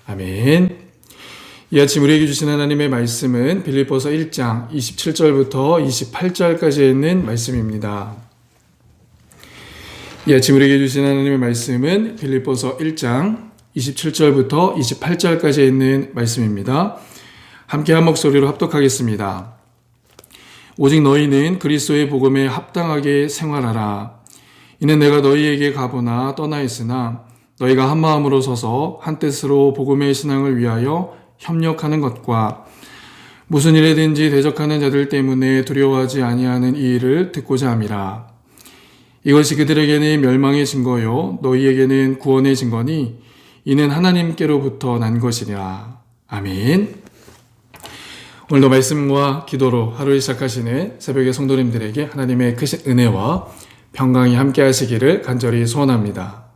아멘. 이 아침 우리에게 주신 하나님의 말씀은 빌립보서 1장 27절부터 28절까지 있는 말씀입니다. 이 아침 우리에게 주신 하나님의 말씀은 빌립보서 1장 27절부터 28절까지 있는 말씀입니다. 함께 한 목소리로 합독하겠습니다. 오직 너희는 그리스도의 복음에 합당하게 생활하라. 이는 내가 너희에게 가보나 떠나 있으나 너희가 한 마음으로 서서 한 뜻으로 복음의 신앙을 위하여 협력하는 것과 무슨 일에든지 대적하는 자들 때문에 두려워하지 아니하는 이 일을 듣고자 함이라. 이것이 그들에게는 멸망의 증거요 너희에게는 구원의 증거니 이는 하나님께로부터 난 것이라. 아멘. 오늘도 말씀과 기도로 하루를 시작하시는 새벽의 성도님들에게 하나님의 크신 은혜와 평강이 함께 하시기를 간절히 소원합니다.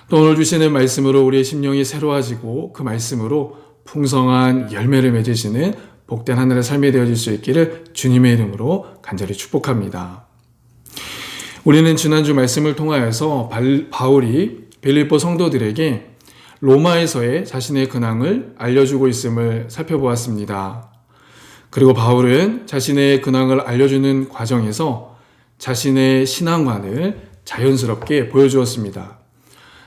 또 오늘 주시는 말씀으로 우리의 심령이 새로워지고 그 말씀으로 풍성한 열매를 맺으시는 복된 하늘의 삶이 되어질 수 있기를 주님의 이름으로 간절히 축복합니다. 우리는 지난주 말씀을 통하여서 바울이 빌립보 성도들에게 로마에서의 자신의 근황을 알려주고 있음을 살펴보았습니다. 그리고 바울은 자신의 근황을 알려주는 과정에서 자신의 신앙관을 자연스럽게 보여주었습니다.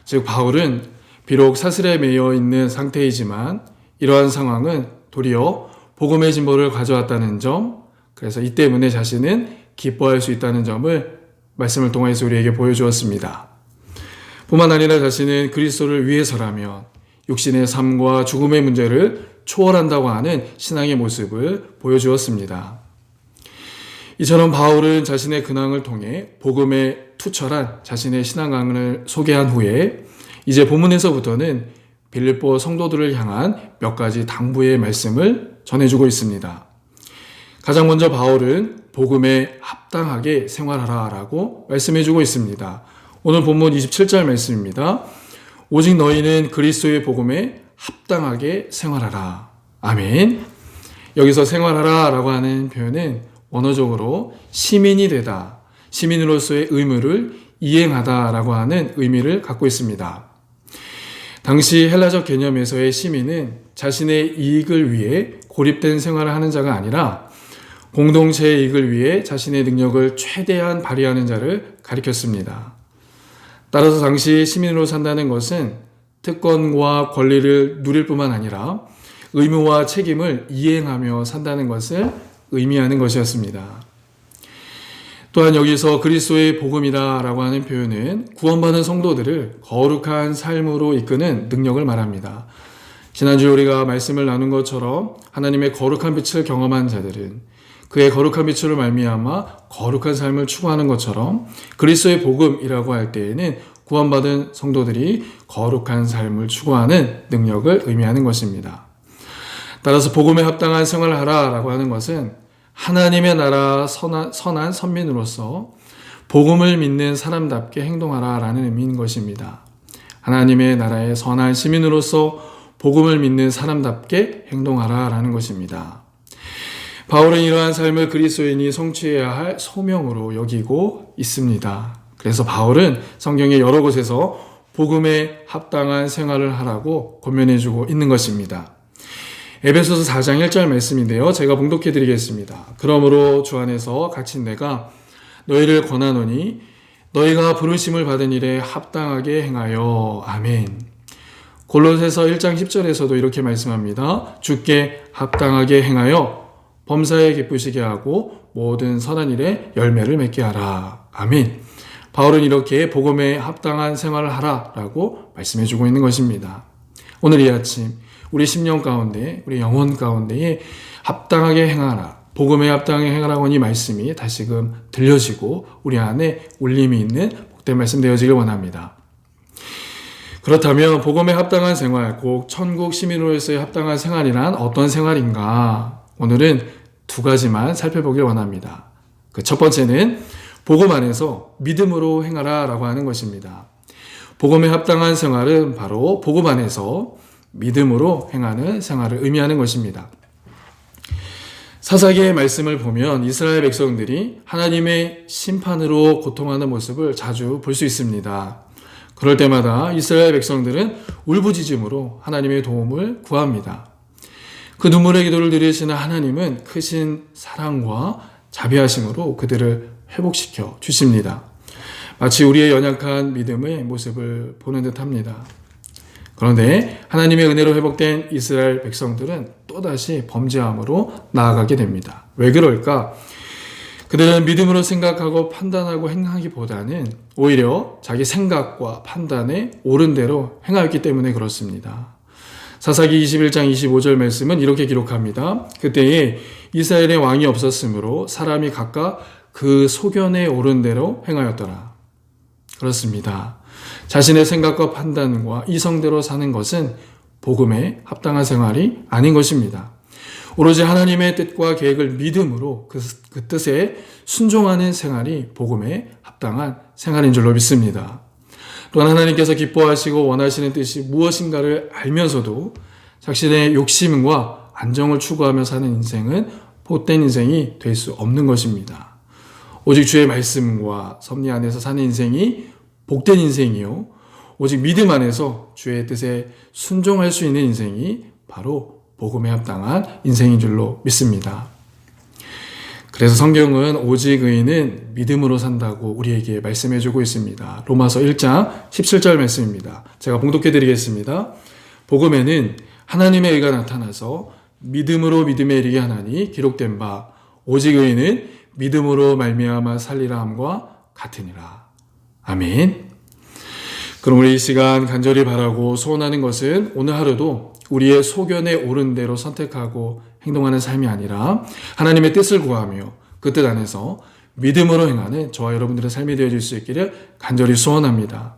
즉 바울은 비록 사슬에 매여 있는 상태이지만 이러한 상황은 도리어 복음의 진보를 가져왔다는 점, 그래서 이 때문에 자신은 기뻐할 수 있다는 점을 말씀을 통해서 우리에게 보여주었습니다. 뿐만 아니라 자신은 그리스도를 위해서라면 육신의 삶과 죽음의 문제를 초월한다고 하는 신앙의 모습을 보여주었습니다. 이처럼 바울은 자신의 근황을 통해 복음에 투철한 자신의 신앙관을 소개한 후에 이제 본문에서부터는 빌립보 성도들을 향한 몇 가지 당부의 말씀을 전해주고 있습니다. 가장 먼저 바울은 복음에 합당하게 생활하라 라고 말씀해주고 있습니다. 오늘 본문 27절 말씀입니다. 오직 너희는 그리스도의 복음에 합당하게 생활하라. 아멘. 여기서 생활하라 라고 하는 표현은 원어적으로 시민이 되다, 시민으로서의 의무를 이행하다 라고 하는 의미를 갖고 있습니다. 당시 헬라적 개념에서의 시민은 자신의 이익을 위해 고립된 생활을 하는 자가 아니라 공동체의 이익을 위해 자신의 능력을 최대한 발휘하는 자를 가리켰습니다. 따라서 당시 시민으로 산다는 것은 특권과 권리를 누릴 뿐만 아니라 의무와 책임을 이행하며 산다는 것을 의미하는 것이었습니다. 또한 여기서 그리스도의 복음이다 라고 하는 표현은 구원받은 성도들을 거룩한 삶으로 이끄는 능력을 말합니다. 지난주에 우리가 말씀을 나눈 것처럼 하나님의 거룩한 빛을 경험한 자들은 그의 거룩한 빛으로 말미암아 거룩한 삶을 추구하는 것처럼 그리스도의 복음이라고 할 때에는 구원받은 성도들이 거룩한 삶을 추구하는 능력을 의미하는 것입니다. 따라서 복음에 합당한 생활을 하라 라고 하는 것은 하나님의 나라 선한 선민으로서 복음을 믿는 사람답게 행동하라 라는 의미인 것입니다. 하나님의 나라의 선한 시민으로서 복음을 믿는 사람답게 행동하라 라는 것입니다. 바울은 이러한 삶을 그리스도인이 성취해야 할 소명으로 여기고 있습니다. 그래서 바울은 성경의 여러 곳에서 복음에 합당한 생활을 하라고 권면해주고 있는 것입니다. 에베소서 4장 1절 말씀인데요. 제가 봉독해 드리겠습니다. 그러므로 주 안에서 갇힌 내가 너희를 권하노니 너희가 부르심을 받은 일에 합당하게 행하여. 아멘. 골로새서 1장 10절에서도 이렇게 말씀합니다. 주께 합당하게 행하여 범사에 기쁘시게 하고 모든 선한 일에 열매를 맺게 하라. 아멘. 바울은 이렇게 복음에 합당한 생활을 하라라고 말씀해주고 있는 것입니다. 오늘 이 아침 우리 심령 가운데, 우리 영혼 가운데에 합당하게 행하라, 복음에 합당하게 행하라고 하는 이 말씀이 다시금 들려지고 우리 안에 울림이 있는 복된 말씀 되어지길 원합니다. 그렇다면 복음에 합당한 생활, 곧 천국 시민으로서의 합당한 생활이란 어떤 생활인가? 오늘은 두 가지만 살펴보길 원합니다. 그 첫 번째는 복음 안에서 믿음으로 행하라 라고 하는 것입니다. 복음에 합당한 생활은 바로 복음 안에서 믿음으로 행하는 생활을 의미하는 것입니다. 사사기의 말씀을 보면 이스라엘 백성들이 하나님의 심판으로 고통하는 모습을 자주 볼 수 있습니다. 그럴 때마다 이스라엘 백성들은 울부짖음으로 하나님의 도움을 구합니다. 그 눈물의 기도를 들으시는 하나님은 크신 사랑과 자비하심으로 그들을 회복시켜 주십니다. 마치 우리의 연약한 믿음의 모습을 보는 듯합니다. 그런데 하나님의 은혜로 회복된 이스라엘 백성들은 또다시 범죄함으로 나아가게 됩니다. 왜 그럴까? 그들은 믿음으로 생각하고 판단하고 행하기보다는 오히려 자기 생각과 판단에 옳은 대로 행하였기 때문에 그렇습니다. 사사기 21장 25절 말씀은 이렇게 기록합니다. 그때에 이스라엘의 왕이 없었으므로 사람이 각각 그 소견에 옳은 대로 행하였더라. 그렇습니다. 자신의 생각과 판단과 이성대로 사는 것은 복음에 합당한 생활이 아닌 것입니다. 오로지 하나님의 뜻과 계획을 믿음으로 그 뜻에 순종하는 생활이 복음에 합당한 생활인 줄로 믿습니다. 또한 하나님께서 기뻐하시고 원하시는 뜻이 무엇인가를 알면서도 자신의 욕심과 안정을 추구하며 사는 인생은 복된 인생이 될 수 없는 것입니다. 오직 주의 말씀과 섭리 안에서 사는 인생이 복된 인생이요, 오직 믿음 안에서 주의 뜻에 순종할 수 있는 인생이 바로 복음에 합당한 인생인 줄로 믿습니다. 그래서 성경은 오직 의인은 믿음으로 산다고 우리에게 말씀해주고 있습니다. 로마서 1장 17절 말씀입니다. 제가 봉독해 드리겠습니다. 복음에는 하나님의 의가 나타나서 믿음으로 믿음에 이르게 하나니 기록된 바 오직 의인은 믿음으로 말미암아 살리라 함과 같으니라. 아멘. 그럼 우리 이 시간 간절히 바라고 소원하는 것은 오늘 하루도 우리의 소견에 옳은 대로 선택하고 행동하는 삶이 아니라 하나님의 뜻을 구하며 그 뜻 안에서 믿음으로 행하는 저와 여러분들의 삶이 되어질 수 있기를 간절히 소원합니다.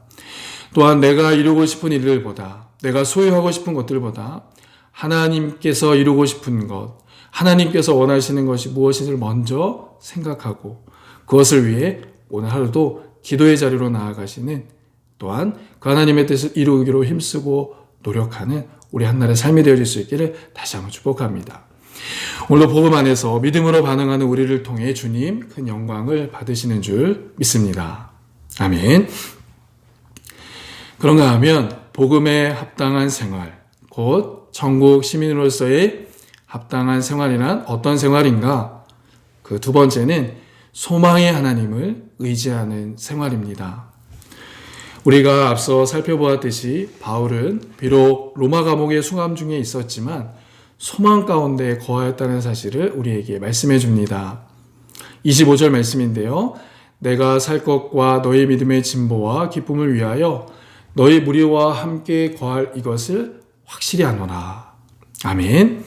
또한 내가 이루고 싶은 일들보다, 내가 소유하고 싶은 것들보다 하나님께서 이루고 싶은 것, 하나님께서 원하시는 것이 무엇인지를 먼저 생각하고 그것을 위해 오늘 하루도 기도의 자리로 나아가시는, 또한 그 하나님의 뜻을 이루기로 힘쓰고 노력하는 우리 한날의 삶이 되어질 수 있기를 다시 한번 축복합니다. 오늘도 복음 안에서 믿음으로 반응하는 우리를 통해 주님 큰 영광을 받으시는 줄 믿습니다. 아멘. 그런가 하면 복음에 합당한 생활, 곧 천국 시민으로서의 합당한 생활이란 어떤 생활인가? 그 두 번째는 소망의 하나님을 의지하는 생활입니다. 우리가 앞서 살펴보았듯이 바울은 비록 로마 감옥의 수감 중에 있었지만 소망 가운데 거하였다는 사실을 우리에게 말씀해 줍니다. 25절 말씀인데요. 내가 살 것과 너희 믿음의 진보와 기쁨을 위하여 너희 무리와 함께 거할 이것을 확실히 아노라. 아멘.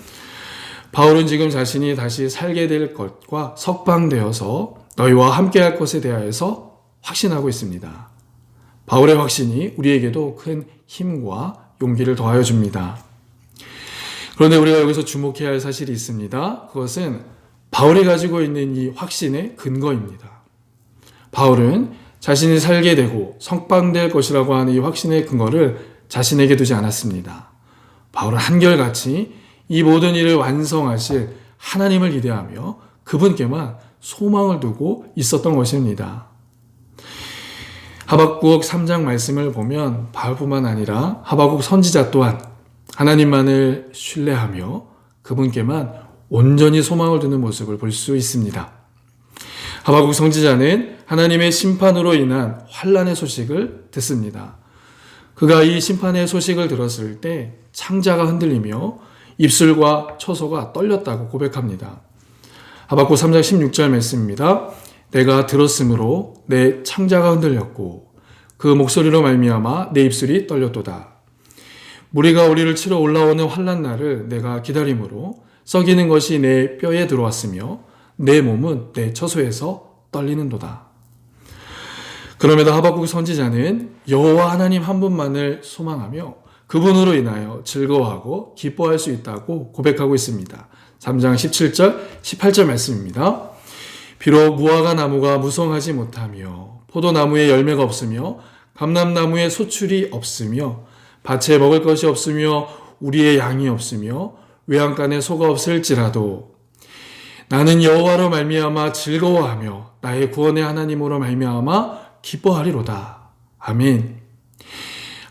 바울은 지금 자신이 다시 살게 될 것과 석방되어서 너희와 함께 할 것에 대하여서 확신하고 있습니다. 바울의 확신이 우리에게도 큰 힘과 용기를 더하여 줍니다. 그런데 우리가 여기서 주목해야 할 사실이 있습니다. 그것은 바울이 가지고 있는 이 확신의 근거입니다. 바울은 자신이 살게 되고 석방될 것이라고 하는 이 확신의 근거를 자신에게 두지 않았습니다. 바울은 한결같이 이 모든 일을 완성하실 하나님을 기대하며 그분께만 소망을 두고 있었던 것입니다. 하박국 3장 말씀을 보면 바울뿐만 아니라 하박국 선지자 또한 하나님만을 신뢰하며 그분께만 온전히 소망을 두는 모습을 볼 수 있습니다. 하박국 선지자는 하나님의 심판으로 인한 환난의 소식을 듣습니다. 그가 이 심판의 소식을 들었을 때 창자가 흔들리며 입술과 처소가 떨렸다고 고백합니다. 하박국 3장 16절 말씀입니다. 내가 들었으므로 내 창자가 흔들렸고 그 목소리로 말미암아 내 입술이 떨렸도다. 무리가 우리를 치러 올라오는 환난 날을 내가 기다림으로 썩이는 것이 내 뼈에 들어왔으며 내 몸은 내 처소에서 떨리는도다. 그럼에도 하박국 선지자는 여호와 하나님 한 분만을 소망하며 그분으로 인하여 즐거워하고 기뻐할 수 있다고 고백하고 있습니다. 3장 17절, 18절 말씀입니다. 비록 무화과 나무가 무성하지 못하며 포도나무에 열매가 없으며 감람나무에 소출이 없으며 밭에 먹을 것이 없으며 우리의 양이 없으며 외양간에 소가 없을지라도 나는 여호와로 말미암아 즐거워하며 나의 구원의 하나님으로 말미암아 기뻐하리로다. 아멘.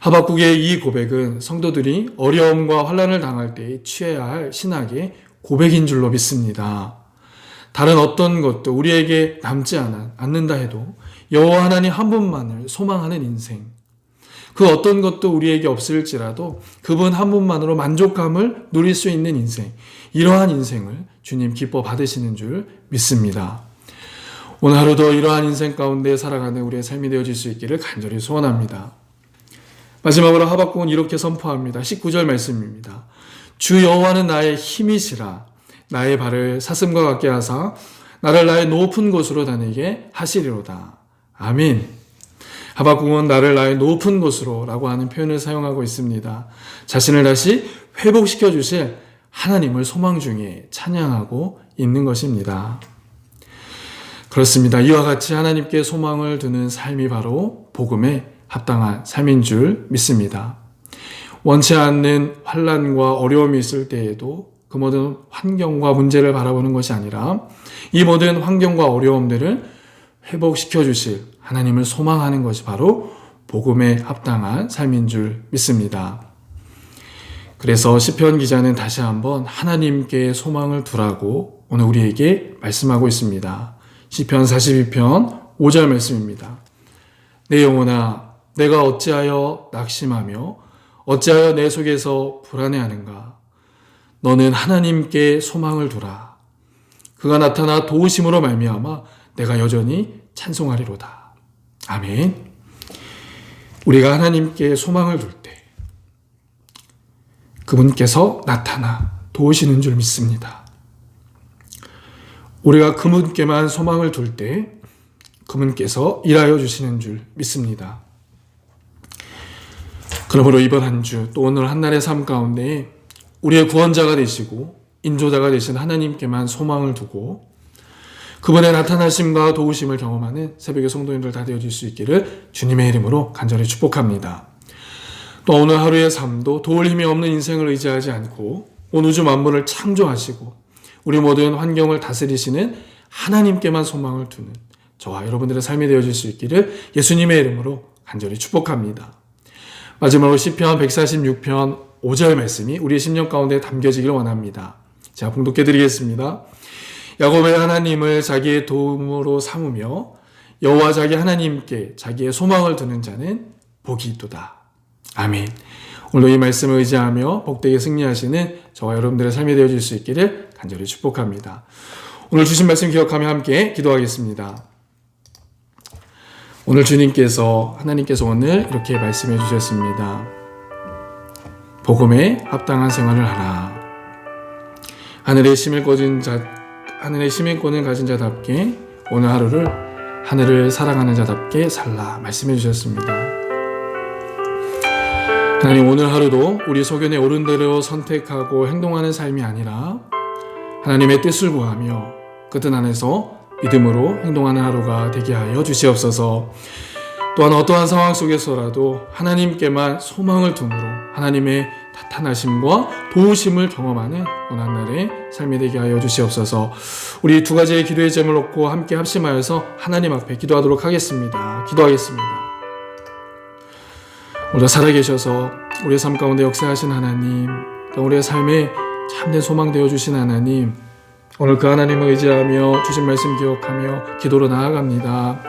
하박국의 이 고백은 성도들이 어려움과 환난을 당할 때 취해야 할 신학의 고백인 줄로 믿습니다. 다른 어떤 것도 우리에게 남지 않는다 해도 여호와 하나님 한 분만을 소망하는 인생, 그 어떤 것도 우리에게 없을지라도 그분 한 분만으로 만족감을 누릴 수 있는 인생, 이러한 인생을 주님 기뻐 받으시는 줄 믿습니다. 오늘 하루도 이러한 인생 가운데 살아가는 우리의 삶이 되어질 수 있기를 간절히 소원합니다. 마지막으로 하박국은 이렇게 선포합니다. 19절 말씀입니다. 주 여호와는 나의 힘이시라. 나의 발을 사슴과 같게 하사 나를 나의 높은 곳으로 다니게 하시리로다. 아멘. 하박국은 나를 나의 높은 곳으로 라고 하는 표현을 사용하고 있습니다. 자신을 다시 회복시켜 주실 하나님을 소망 중에 찬양하고 있는 것입니다. 그렇습니다. 이와 같이 하나님께 소망을 두는 삶이 바로 복음에 합당한 삶인 줄 믿습니다. 원치 않는 환난과 어려움이 있을 때에도 그 모든 환경과 문제를 바라보는 것이 아니라 이 모든 환경과 어려움들을 회복시켜 주실 하나님을 소망하는 것이 바로 복음에 합당한 삶인 줄 믿습니다. 그래서 시편 기자는 다시 한번 하나님께 소망을 두라고 오늘 우리에게 말씀하고 있습니다. 시편 42편 5절 말씀입니다. 내 영혼아, 내가 어찌하여 낙심하며 어찌하여 내 속에서 불안해하는가? 너는 하나님께 소망을 두라. 그가 나타나 도우심으로 말미암아 내가 여전히 찬송하리로다. 아멘. 우리가 하나님께 소망을 둘 때 그분께서 나타나 도우시는 줄 믿습니다. 우리가 그분께만 소망을 둘 때 그분께서 일하여 주시는 줄 믿습니다. 그러므로 이번 한 주 또 오늘 한날의 삶 가운데 우리의 구원자가 되시고 인도자가 되신 하나님께만 소망을 두고 그분의 나타나심과 도우심을 경험하는 새벽의 성도님들 다 되어질 수 있기를 주님의 이름으로 간절히 축복합니다. 또 오늘 하루의 삶도 도울 힘이 없는 인생을 의지하지 않고 온 우주 만물을 창조하시고 우리 모든 환경을 다스리시는 하나님께만 소망을 두는 저와 여러분들의 삶이 되어질 수 있기를 예수님의 이름으로 간절히 축복합니다. 마지막으로 시편 146편 5절 말씀이 우리의 심령 가운데 담겨지기를 원합니다. 제가 봉독해 드리겠습니다. 야곱의 하나님을 자기의 도움으로 삼으며 여호와 자기 하나님께 자기의 소망을 두는 자는 복이 있도다. 아멘. 오늘도 이 말씀을 의지하며 복되게 승리하시는 저와 여러분들의 삶이 되어질 수 있기를 간절히 축복합니다. 오늘 주신 말씀 기억하며 함께 기도하겠습니다. 오늘 하나님께서 오늘 이렇게 말씀해 주셨습니다. 복음에 합당한 생활을 하라. 하늘의 시민권을 가진 자답게 오늘 하루를 하늘을 사랑하는 자답게 살라 말씀해 주셨습니다. 하나님, 오늘 하루도 우리 소견에 옳은 대로 선택하고 행동하는 삶이 아니라 하나님의 뜻을 구하며 그 뜻 안에서 믿음으로 행동하는 하루가 되게 하여 주시옵소서. 또한 어떠한 상황 속에서라도 하나님께만 소망을 둠으로 하나님의 나타나심과 도우심을 경험하는 오늘날의 삶이 되게 하여 주시옵소서. 우리 두 가지의 기도의 제목을 놓고 함께 합심하여서 하나님 앞에 기도하도록 하겠습니다. 기도하겠습니다. 오늘 살아계셔서 우리의 삶 가운데 역사하신 하나님, 또 우리의 삶에 참된 소망 되어주신 하나님, 오늘 그 하나님을 의지하며 주신 말씀 기억하며 기도로 나아갑니다.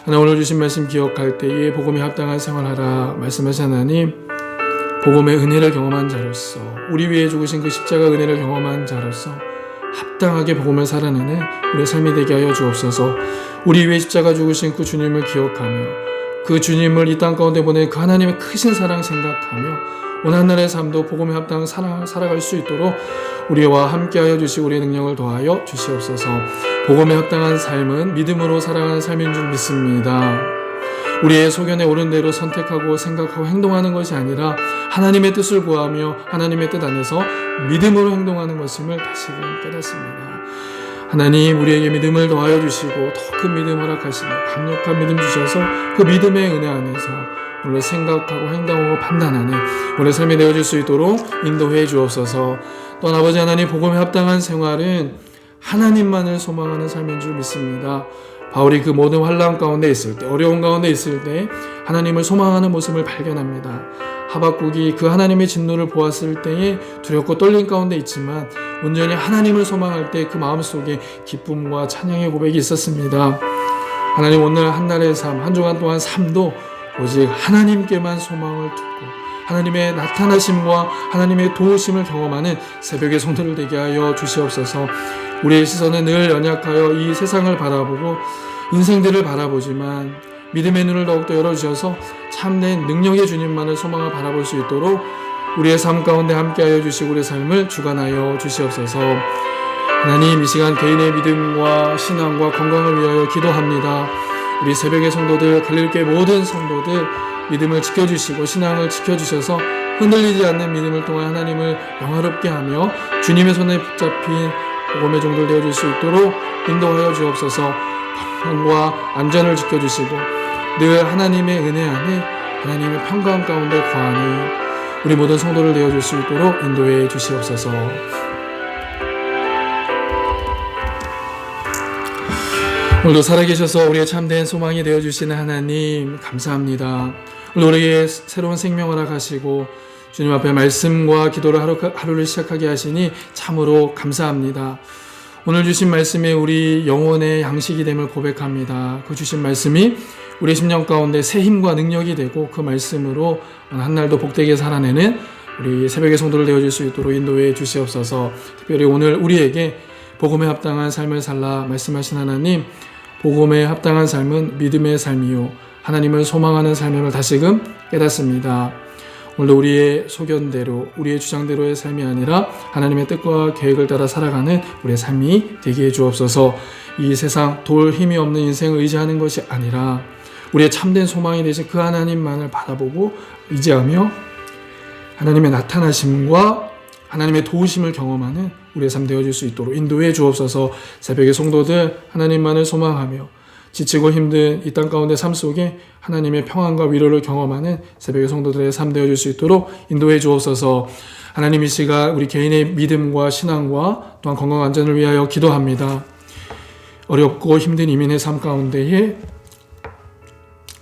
하나님, 오늘 주신 말씀 기억할 때에 복음에 합당한 생활하라 말씀하신 하나님, 복음의 은혜를 경험한 자로서 우리 위해 죽으신 그 십자가 은혜를 경험한 자로서 합당하게 복음을 살아내는 우리의 삶이 되게 하여 주옵소서. 우리 위해 십자가 죽으신 그 주님을 기억하며 그 주님을 이 땅 가운데 보낸 그 하나님의 크신 사랑 생각하며 오늘 한날의 삶도 복음에 합당한 살아갈 수 있도록 우리와 함께하여 주시고 우리의 능력을 더하여 주시옵소서. 복음에 합당한 삶은 믿음으로 살아가는 삶인 줄 믿습니다. 우리의 소견에 옳은 대로 선택하고 생각하고 행동하는 것이 아니라 하나님의 뜻을 구하며 하나님의 뜻 안에서 믿음으로 행동하는 것임을 다시금 깨닫습니다. 하나님, 우리에게 믿음을 더하여 주시고 더 큰 믿음 허락하시며 강력한 믿음 주셔서 그 믿음의 은혜 안에서 오늘 생각하고 행동하고 판단하는 우리의 삶이 되어질 수 있도록 인도해 주옵소서. 또한 아버지 하나님, 복음에 합당한 생활은 하나님만을 소망하는 삶인 줄 믿습니다. 바울이 그 모든 환난 가운데 있을 때, 어려운 가운데 있을 때 하나님을 소망하는 모습을 발견합니다. 하박국이 그 하나님의 진노를 보았을 때에 두렵고 떨림 가운데 있지만 온전히 하나님을 소망할 때 그 마음속에 기쁨과 찬양의 고백이 있었습니다. 하나님, 오늘 한날의 삶, 한 주간 동안 삶도 오직 하나님께만 소망을 두고 하나님의 나타나심과 하나님의 도우심을 경험하는 새벽의 성도를 되게 하여 주시옵소서. 우리의 시선은 늘 연약하여 이 세상을 바라보고 인생들을 바라보지만 믿음의 눈을 더욱더 열어주셔서 참된 능력의 주님만을 소망을 바라볼 수 있도록 우리의 삶 가운데 함께하여 주시고 우리의 삶을 주관하여 주시옵소서. 하나님, 이 시간 개인의 믿음과 신앙과 건강을 위하여 기도합니다. 우리 새벽의 성도들, 갈릴교회 모든 성도들 믿음을 지켜주시고 신앙을 지켜주셔서 흔들리지 않는 믿음을 통해 하나님을 영화롭게 하며 주님의 손에 붙잡힌 복음의 종들 되어줄 수 있도록 인도하여 주옵소서. 건강과 안전을 지켜주시고 늘 하나님의 은혜 안에 하나님의 평강 가운데 거하니 우리 모든 성도를 되어줄 수 있도록 인도해 주시옵소서. 오늘도 살아계셔서 우리의 참된 소망이 되어주시는 하나님 감사합니다. 오늘 우리에게 새로운 생명을 허락하시고 주님 앞에 말씀과 기도를 하루를 시작하게 하시니 참으로 감사합니다. 오늘 주신 말씀이 우리 영혼의 양식이 됨을 고백합니다. 그 주신 말씀이 우리 심령 가운데 새 힘과 능력이 되고 그 말씀으로 한날도 복되게 살아내는 우리 새벽의 성도를 되어줄 수 있도록 인도해 주시옵소서. 특별히 오늘 우리에게 복음에 합당한 삶을 살라 말씀하신 하나님, 복음에 합당한 삶은 믿음의 삶이요 하나님을 소망하는 삶임을 다시금 깨닫습니다. 오늘도 우리의 소견대로 우리의 주장대로의 삶이 아니라 하나님의 뜻과 계획을 따라 살아가는 우리의 삶이 되게 해 주옵소서. 이 세상 돌 힘이 없는 인생을 의지하는 것이 아니라 우리의 참된 소망이 되신 그 하나님만을 바라보고 의지하며 하나님의 나타나심과 하나님의 도우심을 경험하는 우리의 삶 되어줄 수 있도록 인도해 주옵소서. 새벽의 성도들 하나님만을 소망하며 지치고 힘든 이 땅 가운데 삶 속에 하나님의 평안과 위로를 경험하는 새벽의 성도들의 삶 되어줄 수 있도록 인도해 주옵소서. 하나님, 이 시간 우리 개인의 믿음과 신앙과 또한 건강 안전을 위하여 기도합니다. 어렵고 힘든 이민의 삶 가운데에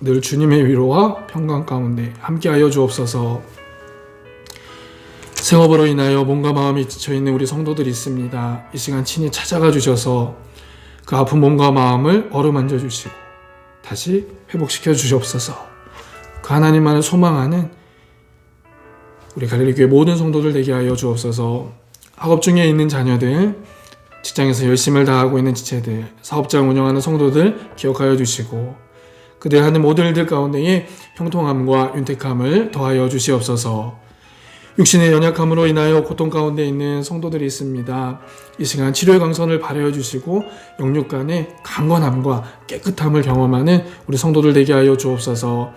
늘 주님의 위로와 평강 가운데 함께하여 주옵소서. 생업으로 인하여 몸과 마음이 지쳐있는 우리 성도들이 있습니다. 이 시간 친히 찾아가 주셔서 그 아픈 몸과 마음을 어루만져 주시고 다시 회복시켜 주시옵소서. 그 하나님만을 소망하는 우리 갈릴교회 모든 성도들 되게 하여 주옵소서. 학업 중에 있는 자녀들, 직장에서 열심을 다하고 있는 지체들, 사업장 운영하는 성도들 기억하여 주시고 그들 하는 모든 일들 가운데에 형통함과 윤택함을 더하여 주시옵소서. 육신의 연약함으로 인하여 고통 가운데 있는 성도들이 있습니다. 이 시간 치료의 강선을 발하여 주시고 영육 간의 강건함과 깨끗함을 경험하는 우리 성도들 되게 하여 주옵소서.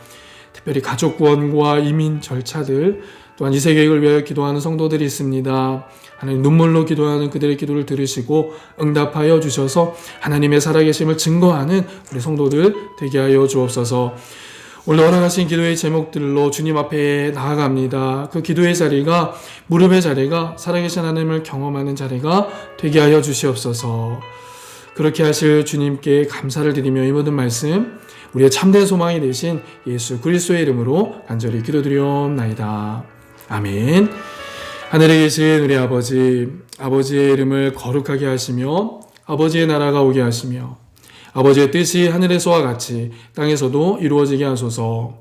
특별히 가족 구원과 이민 절차들 또한 이세 계획을 위하여 기도하는 성도들이 있습니다. 하나님, 눈물로 기도하는 그들의 기도를 들으시고 응답하여 주셔서 하나님의 살아계심을 증거하는 우리 성도들 되게 하여 주옵소서. 오늘 허락하신 기도의 제목들로 주님 앞에 나아갑니다. 그 기도의 자리가, 무릎의 자리가 살아계신 하나님을 경험하는 자리가 되게 하여 주시옵소서. 그렇게 하실 주님께 감사를 드리며 이 모든 말씀 우리의 참된 소망이 되신 예수 그리스도의 이름으로 간절히 기도드리옵나이다. 아멘. 하늘에 계신 우리 아버지, 아버지의 이름을 거룩하게 하시며 아버지의 나라가 오게 하시며 아버지의 뜻이 하늘에서와 같이 땅에서도 이루어지게 하소서.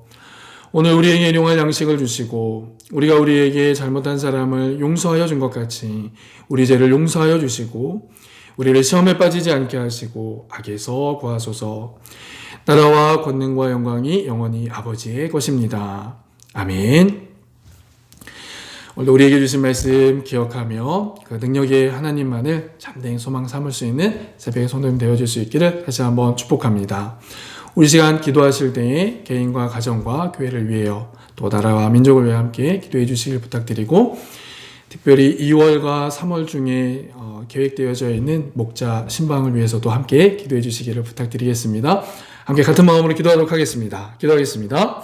오늘 우리에게 일용할 양식을 주시고 우리가 우리에게 잘못한 사람을 용서하여 준 것 같이 우리 죄를 용서하여 주시고 우리를 시험에 빠지지 않게 하시고 악에서 구하소서. 나라와 권능과 영광이 영원히 아버지의 것입니다. 아멘. 오늘도 우리에게 주신 말씀 기억하며 그 능력의 하나님만을 참된 소망 삼을 수 있는 새벽의 성도님 되어줄 수 있기를 다시 한번 축복합니다. 우리 시간 기도하실 때에 개인과 가정과 교회를 위하여 또 나라와 민족을 위해 함께 기도해 주시길 부탁드리고 특별히 2월과 3월 중에 계획되어져 있는 목자 신방을 위해서도 함께 기도해 주시기를 부탁드리겠습니다. 함께 같은 마음으로 기도하도록 하겠습니다. 기도하겠습니다.